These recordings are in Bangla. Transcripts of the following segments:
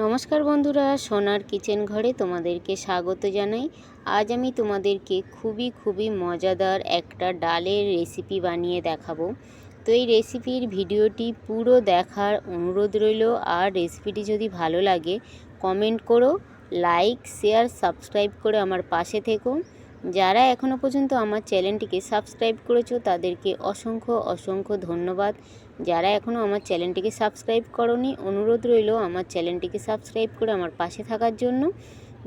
নমস্কার বন্ধুরা, সোনার কিচেন ঘরে তোমাদেরকে স্বাগত জানাই। আজ আমি তোমাদেরকে খুবই মজাদার একটা ডালের রেসিপি বানিয়ে দেখাবো। তো এই রেসিপির ভিডিওটি পুরো দেখার অনুরোধ রইল। আর রেসিপিটি যদি ভালো লাগে কমেন্ট করো, লাইক শেয়ার সাবস্ক্রাইব করে আমার পাশে থেকো। যারা এখনও পর্যন্ত আমার চ্যানেলটিকে সাবস্ক্রাইব করেছো তাদেরকে অসংখ্য ধন্যবাদ। যারা এখনও আমার চ্যানেলটিকে সাবস্ক্রাইব করোনি, অনুরোধ রইল আমার চ্যানেলটিকে সাবস্ক্রাইব করে আমার পাশে থাকার জন্য।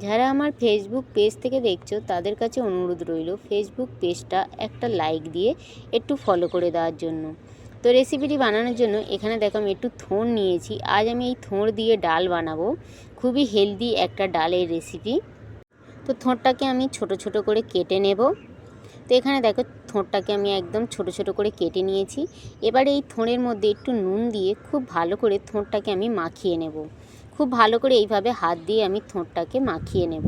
যারা আমার ফেসবুক পেজ থেকে দেখছো তাদের কাছে অনুরোধ রইল ফেসবুক পেজটা একটা লাইক দিয়ে একটু ফলো করে দেওয়ার জন্য। তো রেসিপিটি বানানোর জন্য এখানে দেখো আমি একটু থোড় নিয়েছি। আজ আমি এই থোড় দিয়ে ডাল বানাবো, খুবই হেলদি একটা ডালের রেসিপি। তো থোড়টাকে আমি ছোট করে কেটে নেব। তো এখানে দেখো থোড়টাকে আমি একদম ছোট করে কেটে নিয়েছি। এবারে এই থোড়ের মধ্যে একটু নুন দিয়ে খুব ভালো করে থোড়টাকে আমি মাখিয়ে নেব। খুব ভালো করে এইভাবে হাত দিয়ে আমি থোড়টাকে মাখিয়ে নেব।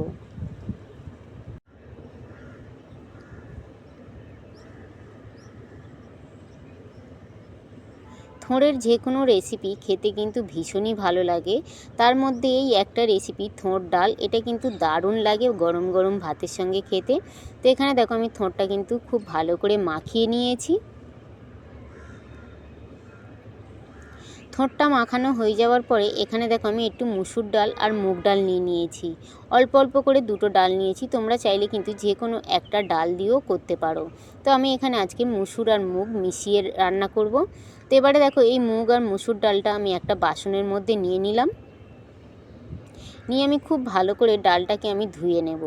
থোড়ের যে কোনো রেসিপি খেতে কিন্তু ভীষণই ভালো লাগে। তার মধ্যে এই একটা রেসিপি থোড় ডাল, এটা কিন্তু দারুণ লাগে গরম ভাতের সঙ্গে খেতে। তো এখানে দেখো আমি থোড়টা কিন্তু খুব ভালো করে মাখিয়ে নিয়েছি। থোড়টা মাখানো হয়ে যাওয়ার পরে এখানে দেখো আমি একটু মুসুর ডাল আর মুগ ডাল নিয়েছি। অল্প করে দুটো ডাল নিয়েছি, তোমরা চাইলে কিন্তু যে কোনো একটা ডাল দিয়েও করতে পারো। তো আমি এখানে আজকে মুসুর আর মুগ মিশিয়ে রান্না করব। তো এবারে দেখো এই মুগ আর মুসুর ডালটা আমি একটা বাসনের মধ্যে নিয়ে নিলাম। নিয়ে আমি খুব ভালো করে ডালটাকে আমি ধুয়ে নেব।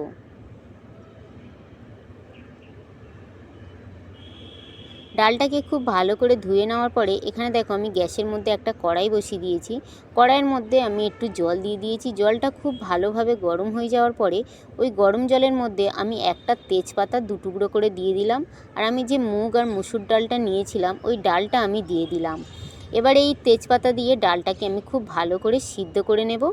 ডালটাকে খুব ভালো করে ধুয়ে নেওয়ার পরে এখানে দেখো আমি গ্যাসের মধ্যে একটা কড়াই বসিয়ে দিয়েছি। কড়াইয়ের মধ্যে আমি একটু জল দিয়ে দিয়েছি। জলটা খুব ভালোভাবে গরম হয়ে যাওয়ার পরে ওই গরম জলের মধ্যে আমি একটা তেজপাতা 2 টুকরো করে দিয়ে দিলাম। আর আমি যে মুগ আর মুসুর ডালটা নিয়েছিলাম ওই ডালটা আমি দিয়ে দিলাম। এবার এই তেজপাতা দিয়ে ডালটাকে আমি খুব ভালো করে সিদ্ধ করে নেব।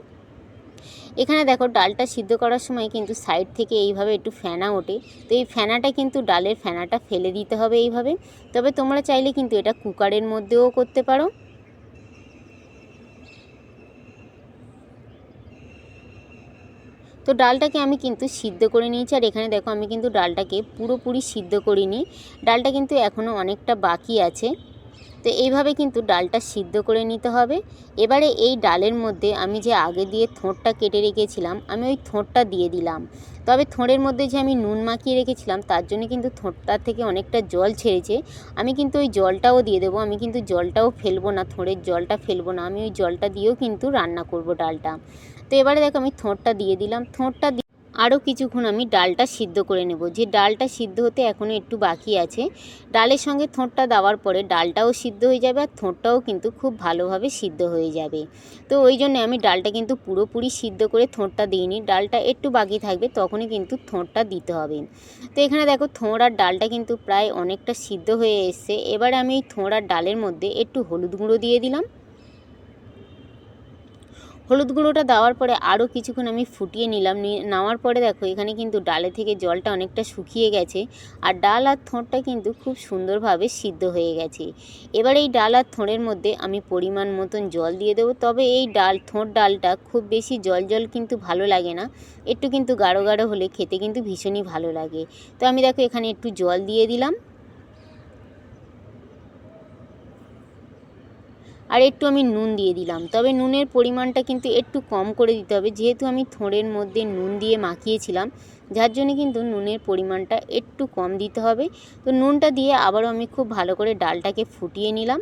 এখানে দেখো ডালটা সিদ্ধ করার সময় কিন্তু সাইড থেকে এইভাবে একটু ফেনা ওঠে। তো এই ফেনাটা কিন্তু ডালের ফেনাটা ফেলে দিতে হবে এইভাবে। তবে তোমরা চাইলে কিন্তু এটা কুকারের মধ্যেও করতে পারো। তো ডালটাকে আমি কিন্তু সিদ্ধ করে নিয়েছি। আর এখানে দেখো আমি কিন্তু ডালটাকে পুরোপুরি সিদ্ধ করিনি, ডালটা কিন্তু এখনও অনেকটা বাকি আছে। তো এইভাবে কিন্তু ডালটা সিদ্ধ করে নিতে হবে। এবারে এই ডালের মধ্যে আমি যে আগে দিয়ে থোড়টা কেটে রেখেছিলাম আমি ওই থোড়টা দিয়ে দিলাম। তবে থোড়ের মধ্যে যে আমি নুন মাখিয়ে রেখেছিলাম তার জন্য কিন্তু থোড়টার থেকে অনেকটা জল ছেড়েছে। আমি কিন্তু ওই জলটাও দিয়ে দেবো। আমি কিন্তু জলটাও ফেলবো না, থোড়ের জলটা ফেলবো না, আমি ওই জলটা দিয়েও কিন্তু রান্না করব ডালটা। তো এবারে দেখো আমি থোড়টা দিয়ে দিলাম। থোড়টা আরও কিছুক্ষণ আমি ডালটা সিদ্ধ করে নেব। যে ডালটা সিদ্ধ হতে এখনও একটু বাকি আছে। ডালের সঙ্গে থোড়টা দেওয়ার পরে ডালটাও সিদ্ধ হয়ে যাবে আর থোড়টাও কিন্তু খুব ভালোভাবে সিদ্ধ হয়ে যাবে। তো ওই জন্য আমি ডালটা কিন্তু পুরোপুরি সিদ্ধ করে থোড়টা দিইনি, ডালটা একটু বাকি থাকবে তখনই কিন্তু থোড়টা দিতে হবে। তো এখানে দেখো থোড় আর ডালটা কিন্তু প্রায় অনেকটা সিদ্ধ হয়ে এসছে। এবারে আমি এই থোড় আর ডালের মধ্যে একটু হলুদ গুঁড়ো দিয়ে দিলাম। হলুদ গুঁড়োটা দেওয়ার পরে আরও কিছুক্ষণ আমি ফুটিয়ে নিলাম। নেওয়ার পরে দেখো এখানে কিন্তু ডালে থেকে জলটা অনেকটা শুকিয়ে গেছে আর ডাল আর থোড়টা কিন্তু খুব সুন্দরভাবে সিদ্ধ হয়ে গেছে। এবার এই ডাল আর থোড়ের মধ্যে আমি পরিমাণ মতন জল দিয়ে দেবো। তবে এই থোড় ডালটা খুব বেশি জল কিন্তু ভালো লাগে না, একটু কিন্তু গাঢ় হলে খেতে কিন্তু ভীষণই ভালো লাগে। তো আমি দেখো এখানে একটু জল দিয়ে দিলাম আর একটু আমি নুন দিয়ে দিলাম। তবে নুনের পরিমাণটা কিন্তু একটু কম করে দিতে হবে, যেহেতু আমি থোড়ের মধ্যে নুন দিয়ে মাখিয়েছিলাম, যার জন্য কিন্তু নুনের পরিমাণটা একটু কম দিতে হবে। তো নুনটা দিয়ে আবারও আমি খুব ভালো করে ডালটাকে ফুটিয়ে নিলাম।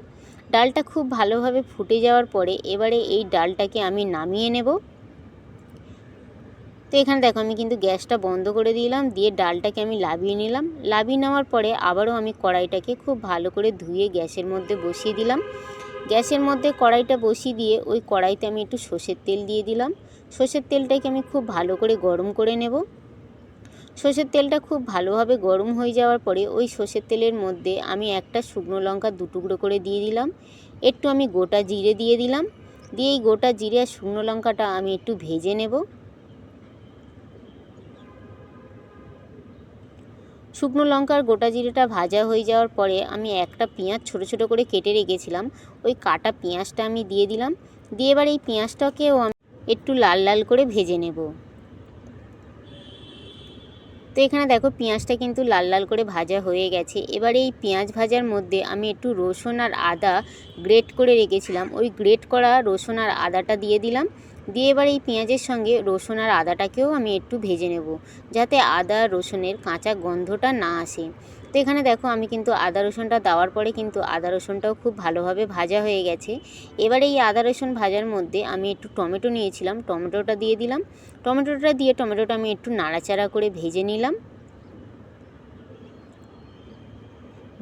ডালটা খুব ভালোভাবে ফুটে যাওয়ার পরে এবারে এই ডালটাকে আমি নামিয়ে নেব। তো এখানে দেখো আমি কিন্তু গ্যাসটা বন্ধ করে দিলাম, দিয়ে ডালটাকে আমি লাভিয়ে নিলাম। লাভিয়ে নেওয়ার পরে আবারও আমি কড়াইটাকে খুব ভালো করে ধুয়ে গ্যাসের মধ্যে বসিয়ে দিলাম। গ্যাসের মধ্যে কড়াইটা বসিয়ে দিয়ে ওই কড়াইতে আমি একটু সর্ষের তেল দিয়ে দিলাম। সর্ষের তেলটাকে আমি খুব ভালো করে গরম করে নেব। সর্ষের তেলটা খুব ভালোভাবে গরম হয়ে যাওয়ার পরে ওই সর্ষের তেলের মধ্যে আমি একটা শুকনো লঙ্কা 2 টুকরো করে দিয়ে দিলাম। একটু আমি গোটা জিরে দিয়ে দিলাম। দিয়ে এই গোটা জিরে আর শুকনো লঙ্কাটা আমি একটু ভেজে নেব। শুকনো লঙ্কার গোটা জিরেটা ভাজা হয়ে যাওয়ার পরে আমি একটা পেঁয়াজ ছোট করে কেটে রেখেছিলাম, ওই কাটা পেঁয়াজটা আমি দিয়ে দিলাম। দিয়ে এবার এই পেঁয়াজটাকেও একটু লাল লাল করে ভেজে নেব। তো এখানে দেখো পেঁয়াজটা কিন্তু লাল লাল করে ভাজা হয়ে গেছে। এবারে এই পেঁয়াজ ভাজার মধ্যে আমি একটু রসুন আর আদা গ্রেট করে রেখেছিলাম, ওই গ্রেট করা রসুন আর আদাটা দিয়ে দিলাম। দিয়ে এবার এই পেঁয়াজের সঙ্গে রসুন আর আদাটাকেও আমি একটু ভেজে নেব, যাতে আদা রসুনের কাঁচা গন্ধটা না আসে। তো এখানে দেখো আমি কিন্তু আদা রসুনটা দেওয়ার পরে কিন্তু আদা রসুনটাও খুব ভালোভাবে ভাজা হয়ে গেছে। এবারে এই আদা রসুন ভাজার মধ্যে আমি একটু টমেটো নিয়েছিলাম, টমেটোটা দিয়ে দিলাম। টমেটোটা দিয়ে টমেটোটা আমি একটু নাড়াচাড়া করে ভেজে নিলাম।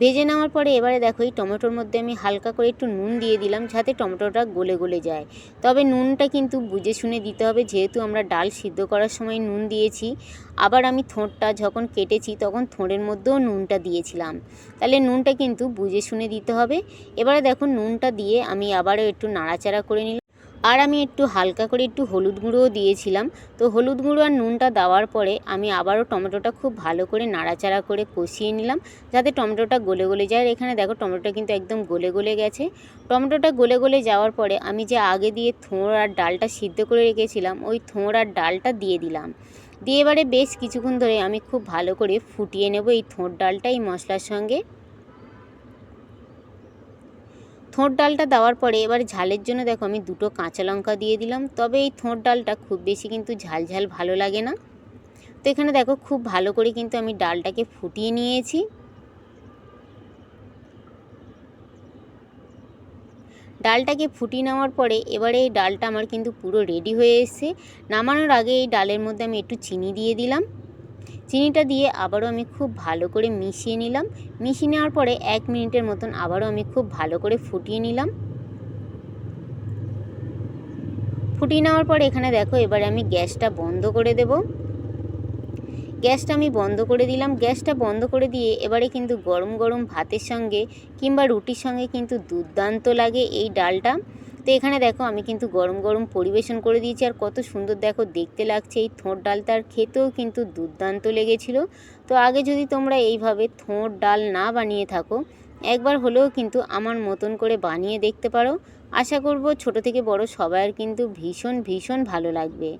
ভেজে নেওয়ার পরে এবারে দেখো এই টমেটোর মধ্যে আমি হালকা করে একটু নুন দিয়ে দিলাম, যাতে টমেটোটা গলে গলে যায়। তবে নুনটা কিন্তু বুঝে শুনে দিতে হবে, যেহেতু আমরা ডাল সিদ্ধ করার সময় নুন দিয়েছি। আবার আমি থোড়টা যখন কেটেছি তখন থোড়ের মধ্যেও নুনটা দিয়েছিলাম, তাহলে নুনটা কিন্তু বুঝে শুনে দিতে হবে। এবারে দেখো নুনটা দিয়ে আমি আবারও একটু নাড়াচাড়া করে নিলাম। আর আমি একটু হালকা করে একটু হলুদ গুঁড়োও দিয়েছিলাম। তো হলুদ গুঁড়ো আর নুনটা দেওয়ার পরে আমি আবারও টমেটোটা খুব ভালো করে নাড়াচাড়া করে কষিয়ে নিলাম, যাতে টমেটোটা গলে গলে যায়। এখানে দেখো টমেটোটা কিন্তু একদম গলে গলে গেছে। টমেটোটা গলে গলে যাওয়ার পরে আমি যে আগে দিয়ে থোড় আর ডালটা সিদ্ধ করে রেখেছিলাম, ওই থোড় আর ডালটা দিয়ে দিলাম। দিয়ে এবারে বেশ কিছুক্ষণ ধরে আমি খুব ভালো করে ফুটিয়ে নেব এই থোড় ডালটা এই মশলার সঙ্গে। থোড় ডালটা দেওয়ার পরে এবার ঝালের জন্য দেখো আমি 2টো কাঁচা লঙ্কা দিয়ে দিলাম। তবে এই থোড় ডালটা খুব বেশি কিন্তু ঝাল ঝাল ভালো লাগে না। তো এখানে দেখো খুব ভালো করে কিন্তু আমি ডালটাকে ফুটিয়ে নিয়েছি। ডালটাকে ফুটিয়ে নেওয়ার পরে এবারে এই ডালটা আমার কিন্তু পুরো রেডি হয়ে এসেছে। নামানোর আগে এই ডালের মধ্যে আমি একটু চিনি দিয়ে দিলাম। চিনিটা দিয়ে আবারও আমি খুব ভালো করে মিশিয়ে নিলাম। মিশিয়ে নেওয়ার পরে 1 মিনিটের মতন আবারও আমি খুব ভালো করে ফুটিয়ে নিলাম। ফুটিয়ে নেওয়ার পরে এখানে দেখো এবারে আমি গ্যাসটা বন্ধ করে দেব। গ্যাসটা আমি বন্ধ করে দিলাম। গ্যাসটা বন্ধ করে দিয়ে এবারে কিন্তু গরম গরম ভাতের সঙ্গে কিংবা রুটির সঙ্গে কিন্তু দুর্দান্ত লাগে এই ডালটা। তো এখানে দেখো আমি কিন্তু গরম গরম পরিবেশন করে দিয়েছি, আর কত সুন্দর দেখো দেখতে লাগছে এই থোড় ডালটা, আর খেতেও কিন্তু দুর্দান্ত লেগেছিল। তো আগে যদি তোমরা এইভাবে থোড় ডাল না বানিয়ে থাকো, একবার হলেও কিন্তু আমার মতন করে বানিয়ে দেখতে পারো। আশা করব ছোট থেকে বড় সবার কিন্তু ভীষণ ভীষণ ভালো লাগবে।